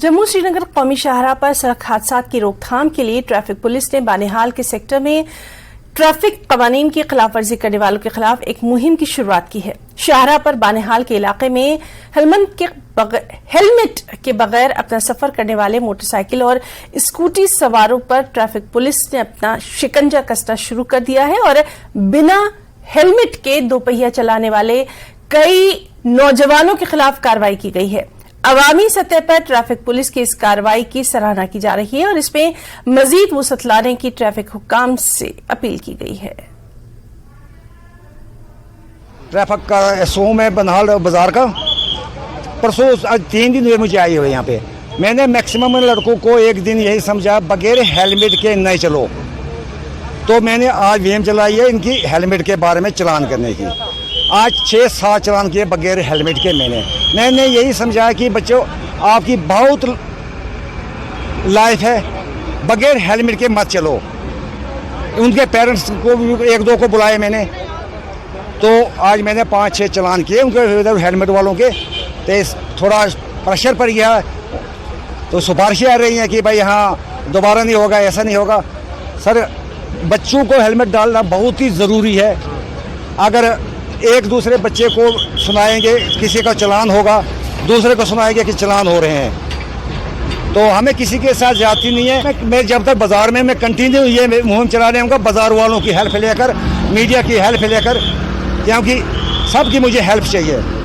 जम्मू श्रीनगर कौमी शाहराह पर सड़क हादसा की रोकथाम के लिए ट्रैफिक पुलिस ने बानिहाल के सेक्टर में ट्रैफिक कवानीन की खिलाफवर्जी करने वालों के खिलाफ एक मुहिम की शुरुआत की है। शाहराह पर बानिहाल के इलाके में हेलमेट के बगैर अपना सफर करने वाले मोटरसाइकिल और स्कूटी सवारों पर ट्रैफिक पुलिस ने अपना शिकंजा कसना शुरू कर दिया है और बिना हेलमेट के दोपहिया चलाने वाले कई नौजवानों के खिलाफ कार्रवाई की गई है। अवामी सतह पर ट्रैफिक पुलिस की इस कार्रवाई की सराहना की जा रही है और इसमें मजीद वुसअत लाने की ट्रैफिक हुक्काम से अपील की गई है। ट्रैफिक का एसओ में बानिहाल बाजार का परसों आज 3 दिन हुए मुझे आई हुए यहाँ पे। मैंने मैक्सिमम लड़कों को एक दिन यही समझा बगैर हेलमेट के नहीं चलो, तो मैंने आज वीएम चलाई है इनकी हेलमेट के बारे में चलान करने की। आज 6-7 चलान किए बगैर हेलमेट के। मैंने यही समझाया कि बच्चों आपकी बहुत लाइफ है, बगैर हेलमेट के मत चलो। उनके पेरेंट्स को भी 1-2 को बुलाए मैंने, तो आज मैंने 5-6 चलान किए उनके हेलमेट वालों के। तो थोड़ा प्रेशर पड़ गया, तो सिफारिशें आ रही हैं कि भाई हाँ दोबारा नहीं होगा, ऐसा नहीं होगा। सर बच्चों को हेलमेट डालना बहुत ही ज़रूरी है। अगर एक दूसरे बच्चे को सुनाएंगे किसी का चलान होगा, दूसरे को सुनाएंगे कि चलान हो रहे हैं, तो हमें किसी के साथ ज्यादती नहीं है। मैं जब तक बाजार में मैं कंटिन्यू ये मुहिम चला रहा हूँ, बाजार वालों की हेल्प लेकर, मीडिया की हेल्प लेकर, क्योंकि सबकी मुझे हेल्प चाहिए।